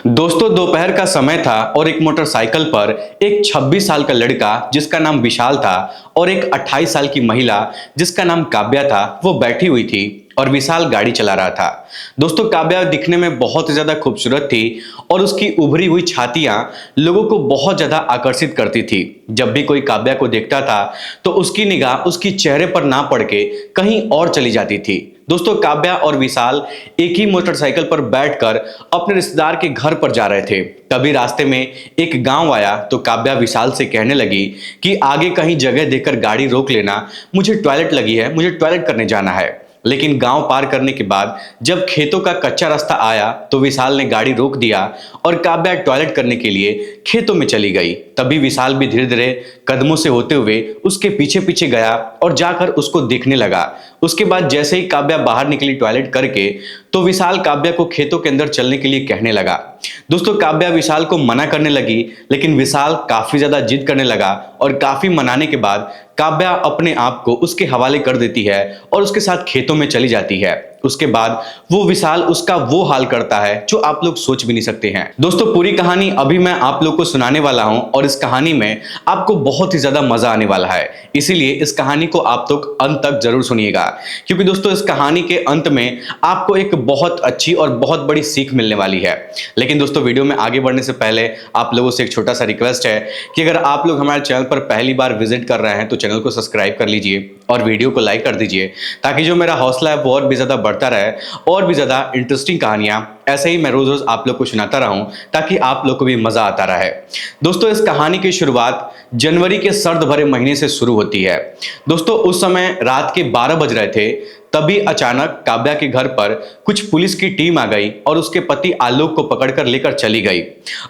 दोस्तों दोपहर का समय था और एक मोटरसाइकिल पर एक 26 साल का लड़का जिसका नाम विशाल था और एक 28 साल की महिला जिसका नाम काव्या था वो बैठी हुई थी और विशाल गाड़ी चला रहा था। दोस्तों काव्या दिखने में बहुत ज्यादा खूबसूरत थी और उसकी उभरी हुई छातियां लोगों को बहुत ज्यादा आकर्षित करती थी। जब भी कोई काव्या को देखता था तो उसकी निगाह उसकी चेहरे पर ना पड़ के कहीं और चली जाती थी। दोस्तों काव्या और विशाल एक ही मोटरसाइकिल पर बैठकर अपने रिश्तेदार के घर पर जा रहे थे। तभी रास्ते में एक गांव आया तो काव्या विशाल से कहने लगी कि आगे कहीं जगह देखकर गाड़ी रोक लेना, मुझे टॉयलेट लगी है, मुझे टॉयलेट करने जाना है। लेकिन गांव पार करने के बाद जब खेतों का कच्चा रास्ता आया तो विशाल ने गाड़ी रोक दिया और काव्या टॉयलेट करने के लिए खेतों में चली गई। तभी विशाल भी धीरे धीरे कदमों से होते हुए उसके पीछे पीछे गया और जाकर उसको देखने लगा। उसके बाद जैसे ही काव्या बाहर निकली टॉयलेट करके तो विशाल काव्या को खेतों के अंदर चलने के लिए कहने लगा। दोस्तों काव्या विशाल को मना करने लगी लेकिन विशाल काफी ज्यादा जिद करने लगा और काफी मनाने के बाद काव्या अपने आप को उसके हवाले कर देती है और उसके साथ खेतों में चली जाती है। उसके बाद वो विशाल उसका वो हाल करता है जो आप लोग सोच भी नहीं सकते हैं। दोस्तों पूरी कहानी अभी मैं आप लोग को सुनाने वाला हूं और इस कहानी में आपको बहुत ही ज्यादा मजा आने वाला है, इसीलिए इस कहानी को आप लोग अंत तक जरूर सुनिएगा क्योंकि दोस्तों इस कहानी के अंत में आपको एक बहुत अच्छी और बहुत बड़ी सीख मिलने वाली है। लेकिन दोस्तों वीडियो में आगे बढ़ने से पहले आप लोगों से एक छोटा सा रिक्वेस्ट है कि अगर आप लोग हमारे चैनल पर पहली बार विजिट कर रहे हैं तो चैनल को सब्सक्राइब कर लीजिए और वीडियो को लाइक कर दीजिए ताकि जो मेरा हौसला है वो और भी ज्यादा बढ़ता रहे और भी ज्यादा इंटरेस्टिंग कहानियां ऐसे ही मैं रोज रोज आप लोग को सुनाता रहूं ताकि आप लोग को भी मजा आता रहे। दोस्तों इस कहानी की शुरुआत जनवरी के सर्द भरे महीने से शुरू होती है। दोस्तों उस समय रात के 12 बज रहे थे, तभी अचानक काव्या के घर पर कुछ पुलिस की टीम आ गई और उसके पति आलोक को पकड़कर लेकर चली गई।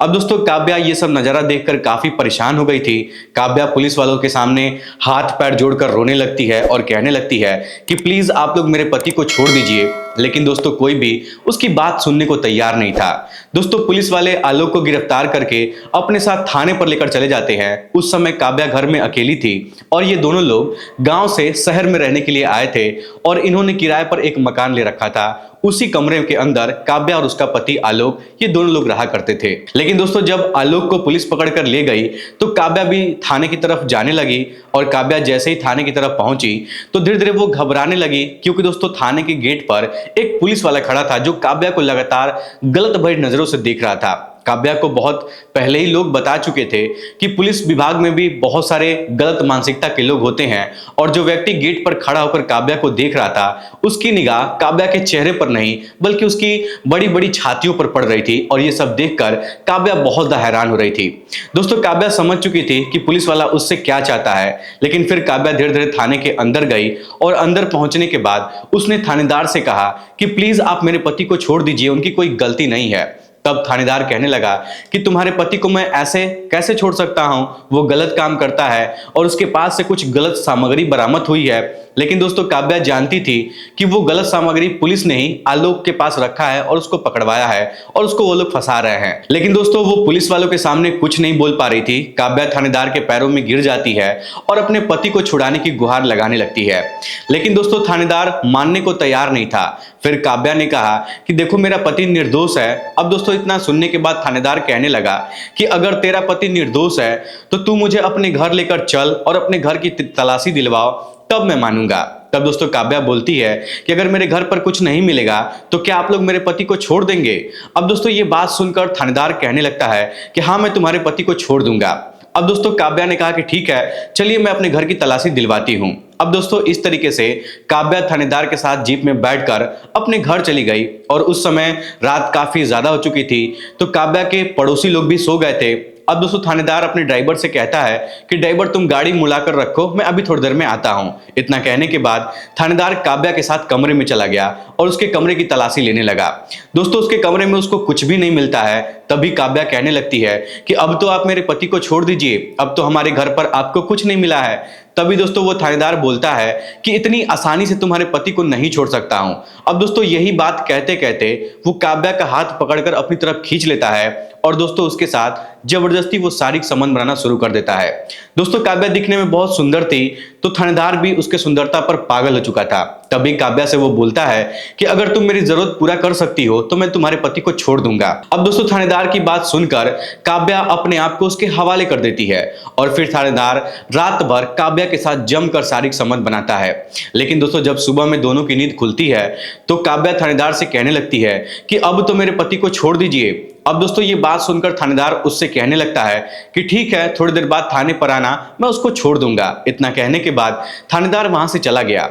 अब दोस्तों काव्या ये सब नजारा देखकर काफी परेशान हो गई थी। काव्या पुलिस वालों के सामने हाथ पैर जोड़कर रोने लगती है और कहने लगती है कि प्लीज आप लोग मेरे पति को छोड़ दीजिए। लेकिन दोस्तों कोई भी उसकी बात सुनने को तैयार नहीं था। दोस्तों पुलिस वाले आलोक को गिरफ्तार करके अपने साथ थाने पर लेकर चले जाते हैं। उस समय काव्या घर में अकेली थी और ये दोनों लोग गांव से शहर में रहने के लिए आए थे और इन्होंने किराए पर एक मकान ले रखा था। उसी कमरे के अंदर काव्या और उसका पति आलोक ये दोनों लोग रहा करते थे। लेकिन दोस्तों जब आलोक को पुलिस पकड़कर ले गई तो काव्या भी थाने की तरफ जाने लगी और काव्या जैसे ही थाने की तरफ पहुंची तो धीरे धीरे वो घबराने लगी क्योंकि दोस्तों थाने के गेट पर एक पुलिस वाला खड़ा था जो काव्या को लगातार गलत भरी नजरों से देख रहा था। काव्या को बहुत पहले ही लोग बता चुके थे कि पुलिस विभाग में भी बहुत सारे गलत मानसिकता के लोग होते हैं और जो व्यक्ति गेट पर खड़ा होकर काव्या को देख रहा था उसकी निगाह काव्या के चेहरे पर नहीं बल्कि उसकी बड़ी बड़ी छातियों पर पड़ रही थी और ये सब देखकर काव्या बहुत हैरान हो रही थी। दोस्तों काव्या समझ चुकी थी कि पुलिस वाला उससे क्या चाहता है, लेकिन फिर काव्या धीरे धीरे थाने के अंदर गई और अंदर पहुंचने के बाद उसने थानेदार से कहा कि प्लीज आप मेरे पति को छोड़ दीजिए, उनकी कोई गलती नहीं है। तब थानेदार कहने लगा कि तुम्हारे पति को मैं ऐसे कैसे छोड़ सकता हूं, वो गलत काम करता है और उसके पास से कुछ गलत सामग्री बरामद हुई है। लेकिन दोस्तों काव्या जानती थी कि वो गलत सामग्री पुलिस ने ही आलोक के पास रखा है और उसको पकड़वाया है और उसको वो लोग फंसा रहे हैं। लेकिन दोस्तों वो पुलिस वालों के सामने कुछ नहीं बोल पा रही थी। काव्या थानेदार के पैरों में गिर जाती है और अपने पति को छुड़ाने की गुहार लगाने लगती है। लेकिन दोस्तों थानेदार मानने को तैयार नहीं था। फिर काव्या ने कहा कि देखो मेरा पति निर्दोष है। अब दोस्तों इतना सुनने के बाद थानेदार कहने लगा कि अगर तेरा पति निर्दोष है तो तू मुझे अपने घर लेकर चल और अपने घर की तलाशी दिलवाओ, तब मैं मानूंगा। तब दोस्तों काव्या बोलती है कि अगर मेरे घर पर कुछ नहीं मिलेगा तो क्या आप लोग मेरे पति को छोड़ देंगे। अब दोस्तों ये बात सुनकर थानेदार कहने लगता है कि हाँ मैं तुम्हारे पति को छोड़ दूंगा। अब दोस्तों काव्या ने कहा कि ठीक है चलिए मैं अपने घर की तलाशी दिलवाती हूं। अब दोस्तों इस तरीके से काव्या थानेदार के साथ जीप में बैठकर अपने घर चली गई और उस समय रात काफी ज्यादा हो चुकी थी तो काव्या के पड़ोसी लोग भी सो गए थे। अब दोस्तों थानेदार अपने ड्राइवर से कहता है कि ड्राइवर तुम गाड़ी मुड़ाकर रखो, मैं अभी थोड़ी देर में आता हूं। इतना कहने के बाद थानेदार काव्या के साथ कमरे में चला गया और उसके कमरे की तलाशी लेने लगा। दोस्तों उसके कमरे में उसको कुछ भी नहीं मिलता है। तभी काव्या कहने लगती है कि अब तो आप मेरे पति को छोड़ दीजिए, अब तो हमारे घर पर आपको कुछ नहीं मिला है। तभी दोस्तों वो थानेदार बोलता है कि इतनी आसानी से तुम्हारे पति को नहीं छोड़ सकता हूं। अब दोस्तों यही बात कहते कहते वो काव्या का हाथ पकड़कर अपनी तरफ खींच लेता है और दोस्तों उसके साथ जबरदस्ती वो शारीरिक संबंध बनाना शुरू कर देता है। दोस्तों काव्या दिखने में बहुत सुंदर थी, तो थानेदार भी उसके सुंदरता पर पागल हो चुका था। तभी काव्या से वो बोलता है कि अगर तुम मेरी जरूरत पूरा कर सकती हो तो मैं तुम्हारे पति को छोड़ दूंगा। अब दोस्तों थानेदार की बात सुनकर काव्या अपने आप को उसके हवाले कर देती है और फिर थानेदार रात भर काव्या के साथ जमकर शारीरिक संबंध बनाता है। लेकिन दोस्तों जब सुबह में दोनों की नींद खुलती है तो काव्या थानेदार से कहने लगती है कि अब तो मेरे पति को छोड़ दीजिए। अब दोस्तों ये बात सुनकर थानेदार उससे कहने लगता है कि ठीक है, थोड़ी देर बाद थाने पर आना, मैं उसको छोड़ दूंगा। इतना कहने के बाद थानेदार वहां से चला गया।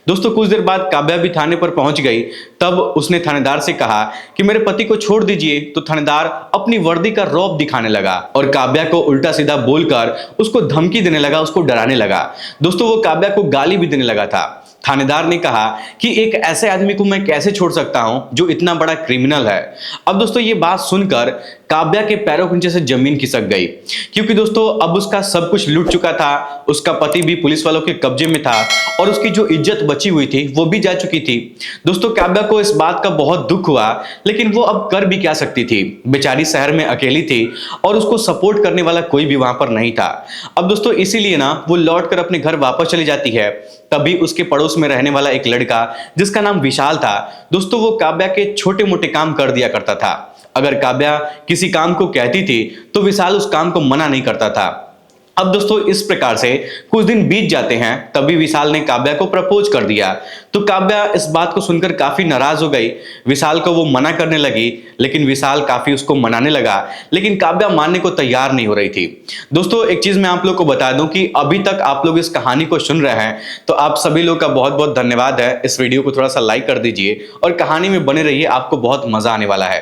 दोस्तों कुछ देर बाद काव्या भी थाने पर पहुंच गई। तब उसने थानेदार से कहा कि मेरे पति को छोड़ दीजिए, तो थानेदार अपनी वर्दी का रौब दिखाने लगा और काव्या को उल्टा सीधा बोलकर उसको धमकी देने लगा, उसको डराने लगा। दोस्तों वो काव्या को गाली भी देने लगा था। थानेदार ने कहा कि एक ऐसे आदमी को मैं कैसे छोड़ सकता हूं जो इतना बड़ा क्रिमिनल है। अब दोस्तों ये बात सुनकर काव्या के पैरों के नीचे से जमीन खिसक गई, क्योंकि दोस्तों अब उसका सब कुछ लूट चुका था, उसका पति भी पुलिस वालों के कब्जे में था और उसकी जो इज्जत बची हुई थी वो भी जा चुकी थी। दोस्तों काव्या को इस बात का बहुत दुख हुआ, लेकिन वो अब कर भी क्या सकती थी। बेचारी शहर में अकेली थी और उसको सपोर्ट करने वाला कोई भी वहां पर नहीं था। अब दोस्तों इसीलिए ना वो लौट कर अपने घर वापस चली जाती है। तभी उसके पड़ोस में रहने वाला एक लड़का जिसका नाम विशाल था, दोस्तों वो काव्या के छोटे मोटे काम कर दिया करता था। अगर काव्या किसी काम को कहती थी तो विशाल उस काम को मना नहीं करता था। अब दोस्तों इस प्रकार से कुछ दिन बीत जाते हैं, तभी विशाल ने काव्या को प्रपोज कर दिया। तो काव्या इस बात को सुनकर काफी नाराज हो गई। विशाल को वो मना करने लगी, लेकिन विशाल काफी उसको मनाने लगा, लेकिन काव्या मानने को तैयार नहीं हो रही थी। दोस्तों एक चीज मैं आप लोग को बता दूं कि अभी तक आप लोग इस कहानी को सुन रहे हैं, तो आप सभी लोग का बहुत बहुत धन्यवाद है। इस वीडियो को थोड़ा सा लाइक कर दीजिए और कहानी में बने रहिए, आपको बहुत मजा आने वाला है।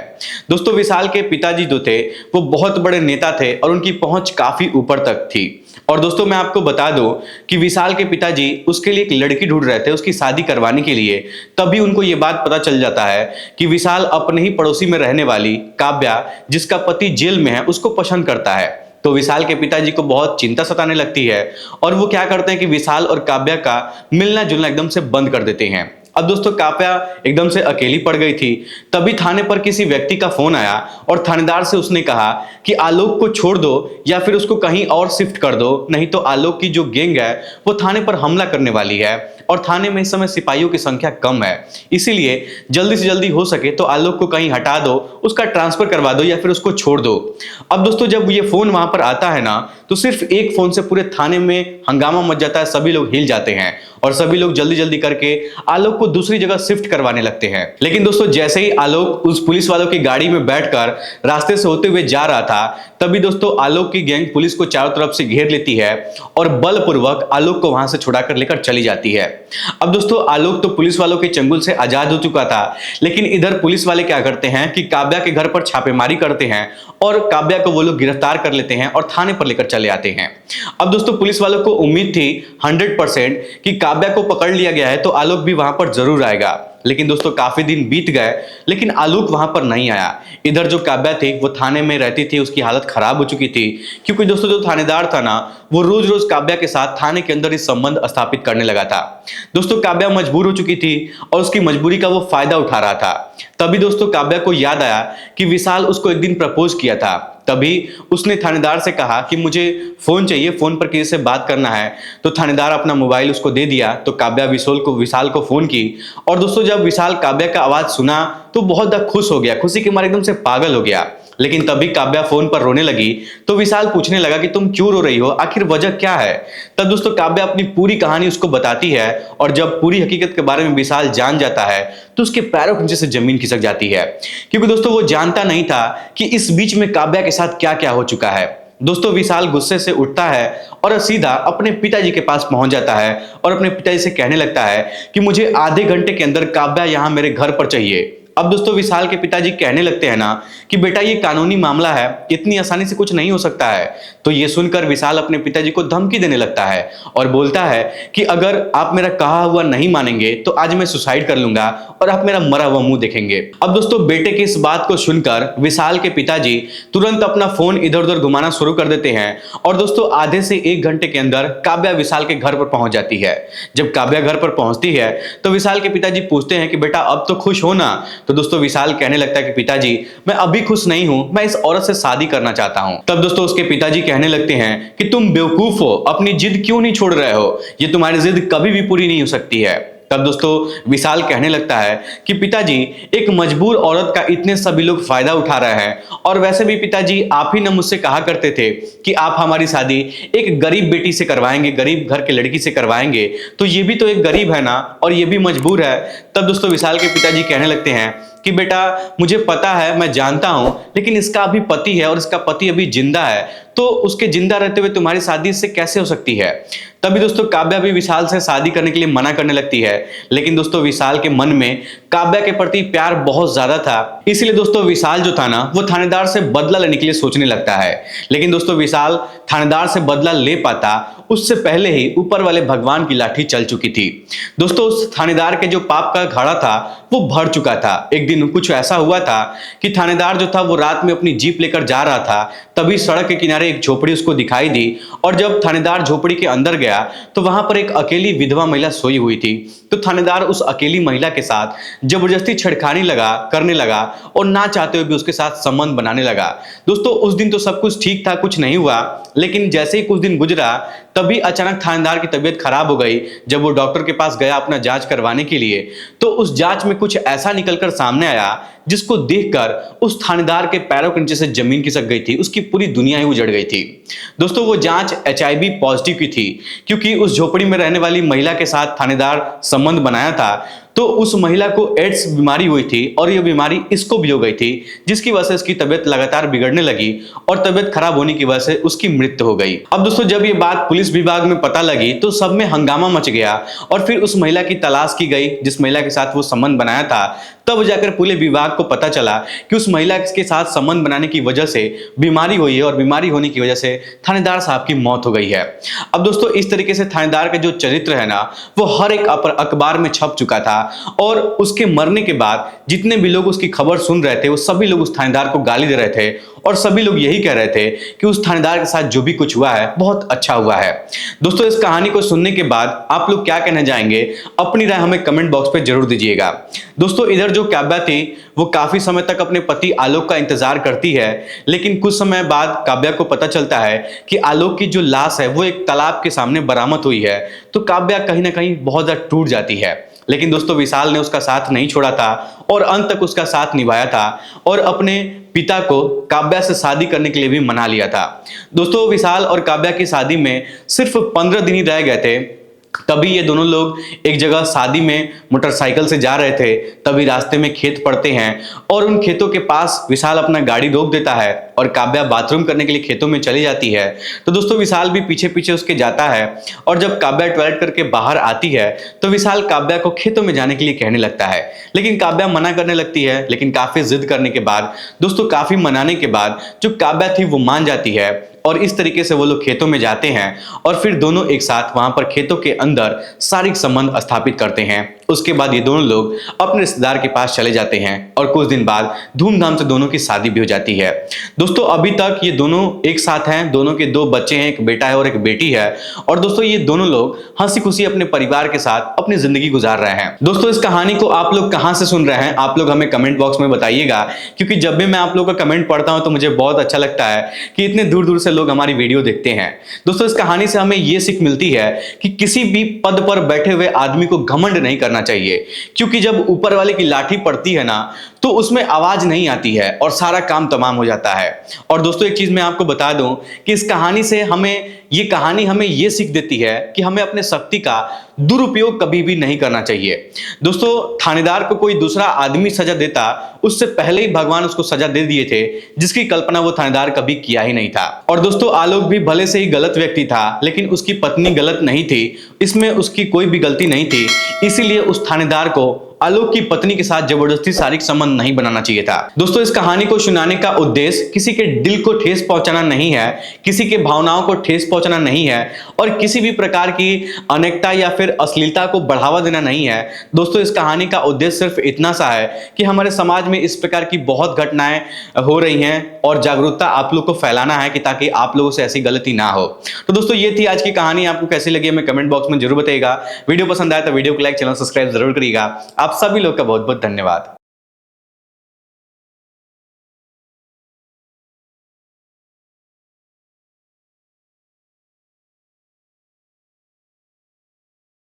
दोस्तों विशाल के पिताजी जो थे वो बहुत बड़े नेता थे और उनकी पहुंच काफी ऊपर तक थी। और दोस्तों मैं आपको बता दूं कि विशाल के पिताजी उसके लिए एक लड़की ढूंढ रहे थे उसकी शादी करवाने के लिए। तभी उनको यह बात पता चल जाता है कि विशाल अपने ही पड़ोसी में रहने वाली काव्या, जिसका पति जेल में है, उसको पसंद करता है। तो विशाल के पिताजी को बहुत चिंता सताने लगती है और वो क्या करते हैं कि विशाल और काव्या का मिलना जुलना एकदम से बंद कर देते हैं। अब दोस्तों काव्या एकदम से अकेली पड़ गई थी। तभी थाने पर किसी व्यक्ति का फोन आया और थानेदार से उसने कहा कि आलोक को छोड़ दो या फिर उसको कहीं और शिफ्ट कर दो, नहीं तो आलोक की जो गैंग है वो थाने पर हमला करने वाली है और थाने में इस समय सिपाहियों की संख्या कम है। इसीलिए जल्दी से जल्दी हो सके तो आलोक को कहीं हटा दो, उसका ट्रांसफर करवा दो या फिर उसको छोड़ दो। अब दोस्तों जब ये फोन वहां पर आता है ना, तो सिर्फ एक फोन से पूरे थाने में हंगामा मच जाता है, सभी लोग हिल जाते हैं और सभी लोग जल्दी जल्दी करके आलोक को दूसरी जगह शिफ्ट करवाने लगते हैं। लेकिन दोस्तों जैसे ही आलोक उस पुलिस वालों की गाड़ी में बैठकर रास्ते से होते हुए जा रहा था, तभी दोस्तों आलोक की गैंग पुलिस को चारों तरफ से घेर लेती है और बलपूर्वक आलोक को वहां से छुड़ाकर लेकर चली जाती है। अब दोस्तों आलोक तो पुलिस वालों के चंगुल से आजाद हो चुका था, लेकिन इधर पुलिस वाले क्या करते हैं कि काव्या के घर पर छापेमारी करते हैं और काव्या को वो लोग गिरफ्तार कर लेते हैं और थाने पर लेकर चले आते हैं। अब दोस्तों पुलिस वालों को उम्मीद थी 100% कि काव्या को पकड़ लिया गया है तो आलोक भी वहां पर जरूर आएगा। लेकिन दोस्तों काफी दिन बीत गए, लेकिन आलोक वहां पर नहीं आया। इधर जो काव्या थी वो थाने में रहती थी, उसकी हालत खराब हो चुकी थी, क्योंकि दोस्तों जो थानेदार था ना वो रोज रोज काव्या के साथ थाने के अंदर इस संबंध स्थापित करने लगा था। दोस्तों काव्या मजबूर हो चुकी थी और उसकी मजबूरी का वो फायदा उठा रहा था। तभी दोस्तों काव्या को याद आया कि विशाल उसको एक दिन प्रपोज किया था। तभी उसने थानेदार से कहा कि मुझे फोन चाहिए, फोन पर किसी से बात करना है। तो थानेदार अपना मोबाइल उसको दे दिया। तो काव्या विशाल को फोन की और दोस्तों जब विशाल काव्या का आवाज सुना तो बहुत ज्यादा खुश हो गया, खुशी के मारे एकदम से पागल हो गया। लेकिन तभी काव्या फोन पर रोने लगी तो विशाल पूछने लगा कि तुम क्यों रो रही हो, आखिर वजह क्या है। तब दोस्तों काव्या अपनी पूरी कहानी उसको बताती है और जब पूरी हकीकत के बारे में विशाल जान जाता है तो उसके पैरों के नीचे से जमीन खिसक जाती है, क्योंकि दोस्तों वो जानता नहीं था कि इस बीच में काव्या के साथ क्या क्या हो चुका है। दोस्तों विशाल गुस्से से उठता है और सीधा अपने पिताजी के पास पहुंच जाता है और अपने पिताजी से कहने लगता है कि मुझे आधे घंटे के अंदर काव्या यहां मेरे घर पर चाहिए। अब दोस्तों विशाल के पिताजी कहने लगते हैं ना कि बेटा ये कानूनी मामला है, इतनी आसानी से कुछ नहीं हो सकता है। तो ये सुनकर विशाल अपने पिताजी को धमकी देने लगता है और बोलता है कि अगर आप मेरा कहा हुआ नहीं मानेंगे तो आज मैं सुसाइड कर लूंगा और आप मेरा मरा हुआ मुंह देखेंगे। अब दोस्तों बेटे की इस बात को सुनकर विशाल के पिताजी तुरंत अपना फोन इधर उधर घुमाना शुरू कर देते हैं और दोस्तों आधे से 1 घंटे के अंदर काव्या विशाल के घर पर पहुंच जाती है। जब काव्या घर पर पहुंचती है तो विशाल के पिताजी पूछते हैं कि बेटा अब तो खुश हो ना। तो दोस्तों विशाल कहने लगता है कि पिताजी मैं अभी खुश नहीं हूं, मैं इस औरत से शादी करना चाहता हूं। तब दोस्तों उसके पिताजी कहने लगते हैं कि तुम बेवकूफ हो, अपनी जिद क्यों नहीं छोड़ रहे हो, ये तुम्हारी जिद कभी भी पूरी नहीं हो सकती है। तब दोस्तों विशाल कहने लगता है कि पिताजी एक मजबूर औरत का इतने सभी लोग फायदा उठा रहे हैं, और वैसे भी पिताजी आप ही ने मुझसे कहा करते थे कि आप हमारी शादी एक गरीब बेटी से करवाएंगे, गरीब घर के लड़की से करवाएंगे, तो ये भी तो एक गरीब है ना, और ये भी मजबूर है। तब दोस्तों विशाल के पिताजी कहने लगते हैं कि बेटा मुझे पता है, मैं जानता हूं, लेकिन इसका अभी पति है और इसका पति अभी जिंदा है, तो उसके जिंदा रहते हुए तुम्हारी शादी इससे कैसे हो सकती है। तभी दोस्तों काव्या भी विशाल से शादी करने के लिए मना करने लगती है, लेकिन दोस्तों विशाल के मन में काव्या के प्रति प्यार बहुत ज्यादा था, इसलिए दोस्तों विशाल जो था ना वो थानेदार से बदला लेने के लिए सोचने लगता है। लेकिन दोस्तों विशाल थानेदार से बदला ले पाता उससे पहले ही ऊपर वाले भगवान की लाठी चल चुकी थी। दोस्तों उस थानेदार के जो पाप का घड़ा था वो भर चुका था। एक दिन कुछ ऐसा हुआ था कि थानेदार जो था वो रात में अपनी जीप लेकर जा रहा था, तभी सड़क के किनारे एक झोपड़ी उसको दिखाई दी, और जब थानेदार झोपड़ी के अंदर गया तो वहां पर एक अकेली विधवा महिला सोई हुई थी। तो थानेदार उस अकेली महिला के साथ जबरदस्ती छेड़खानी करने लगा और ना चाहते हुए भी उसके साथ संबंध बनाने लगा। दोस्तों उस दिन तो सब कुछ ठीक था, कुछ नहीं हुआ, लेकिन जैसे ही कुछ दिन गुजरा तभी अचानक थानेदार की तबीयत खराब हो गई। जब वो डॉक्टर के पास गया अपना जांच करवाने के लिए, तो उस जांच में कुछ ऐसा निकलकर सामने आया जिसको देखकर उस थानेदार के पैरों के नीचे से जमीन खिसक गई थी, उसकी पूरी दुनिया ही उजड़ गई थी। दोस्तों वो जांच HIV पॉजिटिव की थी, क्योंकि उस झोपड़ी में रहने वाली महिला के साथ थानेदार संबंध बनाया था, तो उस महिला को एड्स बीमारी हुई थी और यह बीमारी इसको भी हो गई थी, जिसकी वजह से इसकी तबीयत लगातार बिगड़ने लगी और तबीयत खराब होने की वजह से उसकी मृत्यु हो गई। अब दोस्तों जब ये बात पुलिस विभाग में पता लगी तो सब में हंगामा मच गया, और फिर उस महिला की तलाश की गई जिस महिला के साथ वो संबंध बनाया था। तब जाकर पूरे विभाग को पता चला कि उस महिला के साथ संबंध बनाने की वजह से बीमारी हुई है, और बीमारी होने की वजह से थानेदार साहब की मौत हो गई है। अब दोस्तों इस तरीके से थानेदार का जो चरित्र है ना वो हर एक अखबार में छप चुका था, और उसके मरने के बाद जितने भी लोग उसकी खबर सुन रहे थे वो सभी लोग उस थानेदार को गाली दे रहे थे, और सभी लोग यही कह रहे थे कि उस थानेदार के साथ जो भी कुछ हुआ है बहुत अच्छा हुआ है। दोस्तों इस कहानी को सुनने के बाद आप लोग क्या कहना चाहेंगे, अपनी राय हमें कमेंट बॉक्स पे जरूर दीजिएगा। दोस्तों इधर जो काव्या थी वो काफी समय तक अपने पति आलोक का इंतजार करती है, लेकिन कुछ समय बाद काव्या को पता चलता है कि आलोक की जो लाश है वो एक तालाब के सामने बरामद हुई है। तो काव्या कहीं ना कहीं बहुत ज्यादा टूट जाती है, लेकिन दोस्तों विशाल ने उसका साथ नहीं छोड़ा था और अंत तक उसका साथ निभाया था, और अपने पिता को काव्या से शादी करने के लिए भी मना लिया था। दोस्तों विशाल और काव्या की शादी में सिर्फ 15 दिन ही रह गए थे, तभी ये दोनों लोग एक जगह शादी में मोटरसाइकिल से जा रहे थे। तभी रास्ते में खेत पड़ते हैं, और उन खेतों के पास विशाल अपना गाड़ी रोक देता है और काव्या बाथरूम करने के लिए खेतों में चली जाती है। तो दोस्तों विशाल भी पीछे पीछे उसके जाता है, और जब काव्या टॉयलेट करके बाहर आती है तो विशाल काव्या को खेतों में जाने के लिए कहने लगता है, लेकिन काव्या मना करने लगती है। लेकिन काफी जिद करने के बाद, दोस्तों काफी मनाने के बाद जो काव्या थी वो मान जाती है, और इस तरीके से वो लोग खेतों में जाते हैं, और फिर दोनों एक साथ वहां पर खेतों के अंदर शारीरिक संबंध स्थापित करते हैं। उसके बाद ये दोनों लोग अपने रिश्तेदार के पास चले जाते हैं, और कुछ दिन बाद धूमधाम से दोनों की शादी भी हो जाती है। दोस्तों अभी तक ये दोनों एक साथ हैं, दोनों के 2 बच्चे हैं, एक बेटा है और एक बेटी है, और दोस्तों ये दोनों लोग हंसी खुशी अपने परिवार के साथ अपनी जिंदगी गुजार रहे हैं। दोस्तों इस कहानी को आप लोग कहां से सुन रहे हैं, आप लोग हमें कमेंट बॉक्स में बताइएगा, क्योंकि जब भी मैं आप लोगों का कमेंट पढ़ता हूं तो मुझे बहुत अच्छा लगता है कि इतने दूर दूर से लोग हमारी वीडियो देखते हैं। दोस्तों इस कहानी से हमें यह सीख मिलती है कि किसी भी पद पर बैठे हुए आदमी को घमंड नहीं करना चाहिए, क्योंकि जब ऊपर वाले की लाठी पड़ती है ना तो उसमें आवाज नहीं आती है और सारा काम तमाम हो जाता है। और दोस्तों एक चीज मैं आपको बता दूं कि इस कहानी से ये कहानी हमें यह सीख देती है कि हमें अपने शक्ति का दुरुपयोग कभी भी नहीं करना चाहिए। दोस्तों थानेदार को कोई दूसरा आदमी सजा देता, उससे पहले ही भगवान उसको सजा दे दिए थे, जिसकी कल्पना वो थानेदार कभी किया ही नहीं था। और दोस्तों आलोक भी भले से ही गलत व्यक्ति था, लेकिन उसकी पत्नी गलत नहीं थी, इसमें उसकी कोई भी गलती नहीं थी, इसीलिए उस थानेदार को आलोक की पत्नी के साथ जबरदस्ती शारीरिक संबंध नहीं बनाना चाहिए था। दोस्तों इस कहानी को सुनाने का उद्देश्य किसी के दिल को ठेस पहुंचाना नहीं है, किसी के भावनाओं को ठेस पहुंचाना नहीं है, और किसी भी प्रकार की अनेकता या फिर अश्लीलता को बढ़ावा देना नहीं है। दोस्तों इस कहानी का उद्देश्य सिर्फ इतना सा है कि हमारे समाज में इस प्रकार की बहुत घटनाएं हो रही हैं, और जागरूकता आप लोग को फैलाना है कि ताकि आप लोगों से ऐसी गलती ना हो। तो दोस्तों ये थी आज की कहानी, आपको कैसी लगी हमें कमेंट बॉक्स में जरूर बताइएगा। वीडियो पसंद आया तो वीडियो को लाइक, चैनल सब्सक्राइब जरूर करिएगा। आप सभी लोग का बहुत बहुत धन्यवाद।